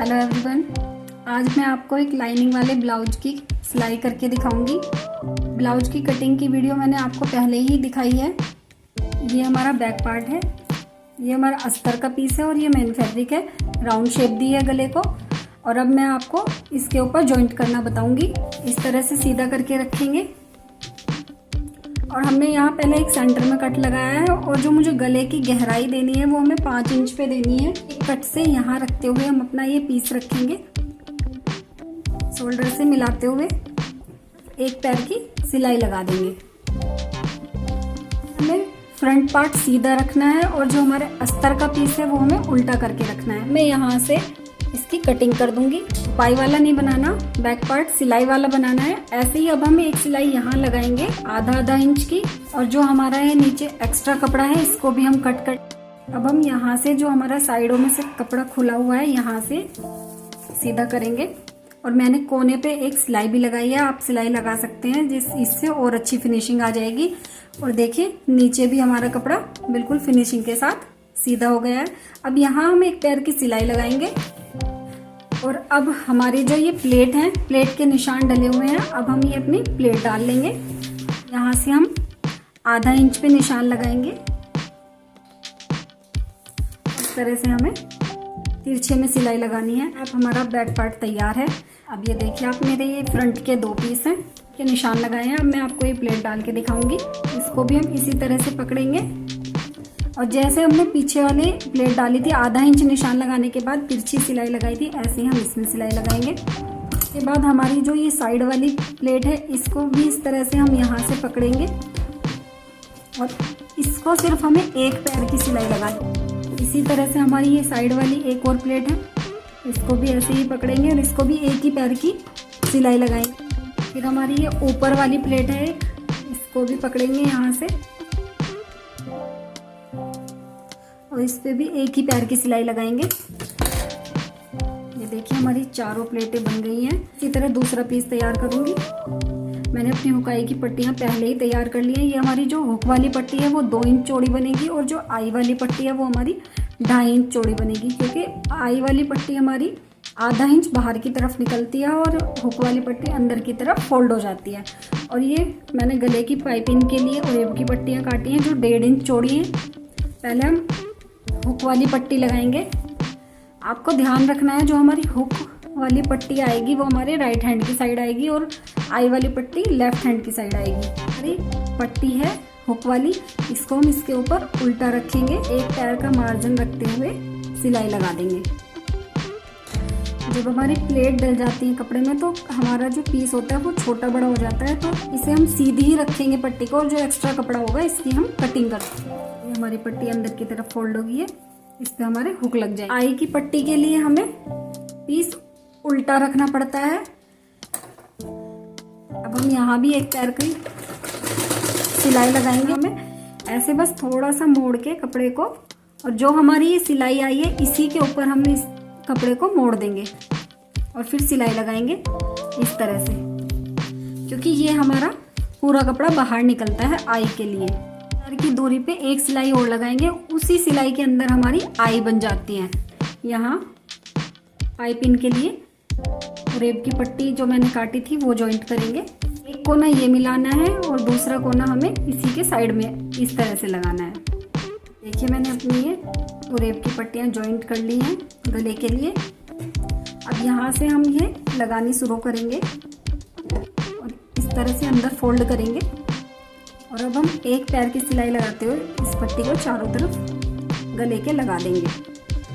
Hello everyone, आज मैं आपको एक लाइनिंग वाले ब्लाउज की सिलाई करके दिखाऊंगी। ब्लाउज की कटिंग की वीडियो मैंने आपको पहले ही दिखाई है। ये हमारा बैक पार्ट है, ये हमारा अस्तर का पीस है और ये मेन फैब्रिक है। राउंड शेप दी है गले को। और अब मैं आपको इसके ऊपर जॉइंट करना बताऊंगी। इस तरह से सीधा करके रखेंगे और हमने यहाँ पहले एक सेंटर में कट लगाया है और जो मुझे गले की गहराई देनी है वो हमें 5 इंच पे देनी है। एक कट से यहाँ रखते हुए हम अपना ये पीस रखेंगे, शोल्डर से मिलाते हुए एक पैर की सिलाई लगा देंगे। हमें फ्रंट पार्ट सीधा रखना है और जो हमारे अस्तर का पीस है वो हमें उल्टा करके रखना है। मैं यहाँ से इसकी कटिंग कर दूंगी। पाई वाला नहीं बनाना, बैक पार्ट सिलाई वाला बनाना है। ऐसे ही अब हम एक सिलाई यहाँ लगाएंगे आधा इंच की, और जो हमारा है नीचे एक्स्ट्रा कपड़ा है इसको भी हम कट कर अब हम यहाँ से जो हमारा साइडों में से कपड़ा खुला हुआ है यहाँ से सीधा करेंगे। और मैंने कोने पे एक सिलाई भी लगाई है, आप सिलाई लगा सकते हैं इससे और अच्छी फिनिशिंग आ जाएगी। और देखिए नीचे भी हमारा कपड़ा बिल्कुल फिनिशिंग के साथ सीधा हो गया है। अब यहाँ हम एक पैर की सिलाई लगाएंगे और अब हमारी जो ये प्लेट है, प्लेट के निशान डले हुए हैं। अब हम ये अपनी प्लेट डाल लेंगे। यहाँ से हम आधा इंच पे निशान लगाएंगे। इस तरह से हमें तिरछे में सिलाई लगानी है। अब हमारा बैक पार्ट तैयार है। अब ये देखिए आप, मेरे ये फ्रंट के 2 पीस हैं के निशान लगाए हैं। अब मैं आपको ये प्लेट डाल के दिखाऊंगी। इसको भी हम इसी तरह से पकड़ेंगे और जैसे हमने पीछे वाली प्लेट डाली थी आधा इंच निशान लगाने के बाद तिरछी सिलाई लगाई थी, ऐसे ही हम इसमें सिलाई लगाएंगे। उसके बाद हमारी जो ये साइड वाली प्लेट है इसको भी इस तरह से हम यहाँ से पकड़ेंगे और इसको सिर्फ हमें एक पैर की सिलाई लगानी। इसी तरह से हमारी ये साइड वाली एक और प्लेट है, इसको भी ऐसे ही पकड़ेंगे और इसको भी एक ही पैर की सिलाई लगाएंगे। फिर हमारी ये ऊपर वाली प्लेट है, इसको भी पकड़ेंगे यहाँ से और इस पे भी एक ही पैर की सिलाई लगाएंगे। ये देखिए हमारी चारों प्लेटें बन गई हैं। इसी तरह दूसरा पीस तैयार करूंगी। मैंने अपनी हुकाई की पट्टियां पहले ही तैयार कर ली हैं। ये हमारी जो हुक वाली पट्टी है वो 2 इंच चौड़ी बनेगी और जो आई वाली पट्टी है वो हमारी 2.5 इंच चौड़ी बनेगी, क्योंकि आई वाली पट्टी हमारी आधा इंच बाहर की तरफ निकलती है और हुक वाली पट्टी अंदर की तरफ फोल्ड हो जाती है। और ये मैंने गले की पाइपिंग के लिए ओरेब की पट्टियाँ काटी हैं जो 1.5 इंच चौड़ी हैं। पहले हम हुक वाली पट्टी लगाएंगे। आपको ध्यान रखना है जो हमारी हुक वाली पट्टी आएगी वो हमारे राइट हैंड की साइड आएगी और आई वाली पट्टी लेफ्ट हैंड की साइड आएगी। हमारी पट्टी है हुक वाली, इसको हम इसके ऊपर उल्टा रखेंगे। एक पैर का मार्जिन रखते हुए सिलाई लगा देंगे। जब हमारी प्लेट डल जाती है कपड़े में तो हमारा जो पीस होता है वो छोटा बड़ा हो जाता है, तो इसे हम सीधी ही रखेंगे पट्टी को और जो एक्स्ट्रा कपड़ा होगा इसकी हम कटिंग करते हैं। ये हमारी पट्टी अंदर की तरफ फोल्ड होगी है, इस पे हमारे हुक लग जाएगी। आई की पट्टी के लिए हमें पीस उल्टा रखना पड़ता है। अब हम यहाँ भी एक पैर की सिलाई लगाएंगे। हमें ऐसे बस थोड़ा सा मोड़ के कपड़े को, और जो हमारी ये सिलाई आई है इसी के ऊपर हम इस कपड़े को मोड़ देंगे और फिर सिलाई लगाएंगे इस तरह से, क्योंकि ये हमारा पूरा कपड़ा बाहर निकलता है आई के लिए। पैर की दूरी पे एक सिलाई और लगाएंगे, उसी सिलाई के अंदर हमारी आई बन जाती है। यहाँ पाइपिंग के लिए रेब की पट्टी जो मैंने काटी थी वो जॉइंट करेंगे। एक कोना ये मिलाना है और दूसरा कोना हमें इसी के साइड में इस तरह से लगाना है। देखिए मैंने अपनी ये रेब की पट्टियाँ जॉइंट कर ली हैं गले के लिए। अब यहाँ से हम ये लगानी शुरू करेंगे और इस तरह से अंदर फोल्ड करेंगे और अब हम एक पैर की सिलाई लगाते हुए इस पट्टी को चारों तरफ गले के लगा देंगे।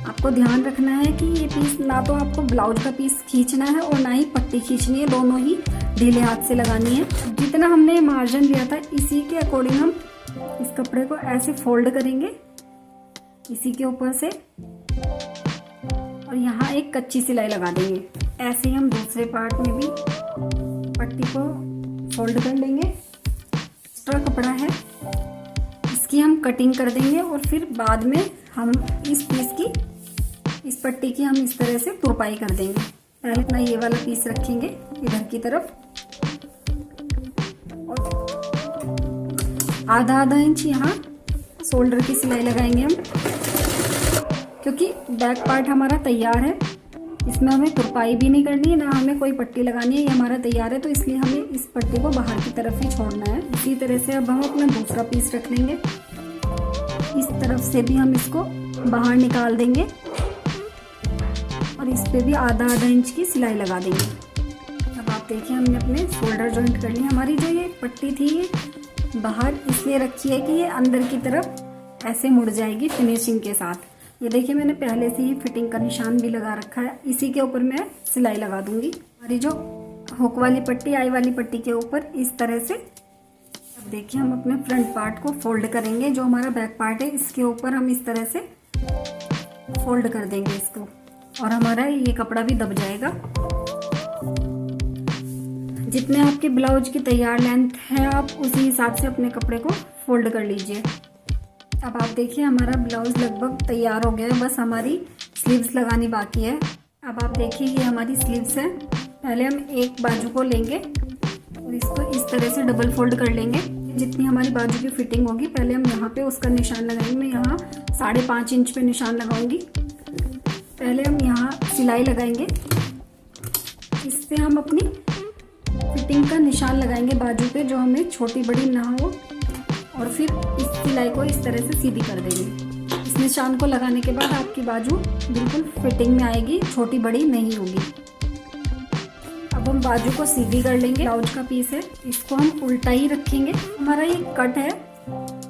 आपको ध्यान रखना है कि ये पीस ना तो आपको ब्लाउज का पीस खींचना है और ना ही पट्टी खींचनी है, दोनों ही ढीले हाथ से लगानी है। जितना हमने मार्जिन लिया था इसी के अकॉर्डिंग हम इस कपड़े को ऐसे फोल्ड करेंगे इसी के ऊपर से और यहाँ एक कच्ची सिलाई लगा देंगे। ऐसे ही हम दूसरे पार्ट में भी पट्टी को फोल्ड कर लेंगे। एक्स्ट्रा कपड़ा है इसकी हम कटिंग कर देंगे और फिर बाद में हम इस पीस की, इस पट्टी की हम इस तरह से तुरपाई कर देंगे। पहले अपना ये वाला पीस रखेंगे इधर की तरफ और आधा इंच यहाँ शोल्डर की सिलाई लगाएंगे हम, क्योंकि बैक पार्ट हमारा तैयार है। इसमें हमें तुरपाई भी नहीं करनी है, ना हमें कोई पट्टी लगानी है। ये हमारा तैयार है, तो इसलिए हमें इस पट्टी को बाहर की तरफ ही छोड़ना है। इसी तरह से अब हम अपना दूसरा पीस रख लेंगे। इस तरफ से भी हम इसको बाहर निकाल देंगे और इस पे भी आधा इंच की सिलाई लगा देंगे। अब आप देखिए हमने अपने शोल्डर जॉइंट कर लिए। हमारी जो ये पट्टी थी ये बाहर इसलिए रखी है कि ये अंदर की तरफ ऐसे मुड़ जाएगी फिनिशिंग के साथ। ये देखिए मैंने पहले से ही फिटिंग का निशान भी लगा रखा है। इसी के ऊपर मैं सिलाई लगा दूंगी। हमारी जो हुक वाली पट्टी आई वाली पट्टी के ऊपर इस तरह से। अब देखिए हम अपने फ्रंट पार्ट को फोल्ड करेंगे। जो हमारा बैक पार्ट है इसके ऊपर हम इस तरह से फोल्ड कर देंगे इसको, और हमारा ये कपड़ा भी दब जाएगा। जितने आपके ब्लाउज की तैयार लेंथ है आप उसी हिसाब से अपने कपड़े को फोल्ड कर लीजिए। अब आप देखिए हमारा ब्लाउज लगभग तैयार हो गया है, बस हमारी स्लीव्स लगानी बाकी है। अब आप देखिए ये हमारी स्लीव्स है। पहले हम एक बाजू को लेंगे और इसको इस तरह से डबल फोल्ड कर लेंगे। जितनी हमारी बाजू की फिटिंग होगी पहले हम यहाँ पे उसका निशान लगाएंगे। मैं यहाँ 5.5 इंच पे निशान लगाऊंगी। पहले हम यहाँ सिलाई लगाएंगे, इससे हम अपनी फिटिंग का निशान लगाएंगे बाजू पे, जो हमें छोटी बड़ी ना हो, और फिर इस सिलाई को इस तरह से सीधी कर देंगे। इस निशान को लगाने के बाद आपकी बाजू बिल्कुल फिटिंग में आएगी, छोटी बड़ी नहीं होगी। अब हम बाजू को सीधी कर लेंगे। ब्लाउज का पीस है इसको हम उल्टा ही रखेंगे। हमारा ये कट है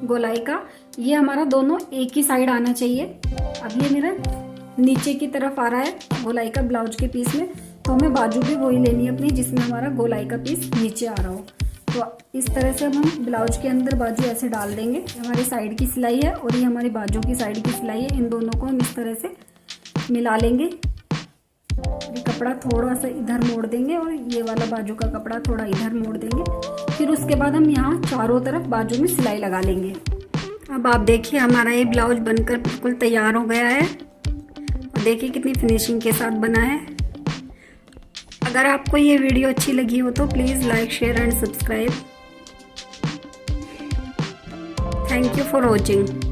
गोलाई का, ये हमारा दोनों एक ही साइड आना चाहिए। अब ये मेरा नीचे की तरफ आ रहा है गोलाई का ब्लाउज के पीस में, तो हमें बाजू भी वही लेनी है अपनी जिसमें हमारा गोलाई का पीस नीचे आ रहा हो। तो इस तरह से हम ब्लाउज के अंदर बाजू ऐसे डाल देंगे। हमारी साइड की सिलाई है और ये हमारी बाजू की साइड की सिलाई है। इन दोनों को हम इस तरह से मिला लेंगे। ये कपड़ा थोड़ा सा इधर मोड़ देंगे और ये वाला बाजू का कपड़ा थोड़ा इधर मोड़ देंगे। फिर उसके बाद हम यहाँ चारों तरफ बाजू में सिलाई लगा लेंगे। अब आप देखिए हमारा ये ब्लाउज बनकर बिल्कुल तैयार हो गया है। और देखिए कितनी फिनिशिंग के साथ बना है। अगर आपको ये वीडियो अच्छी लगी हो तो please like, share and subscribe. Thank you for watching.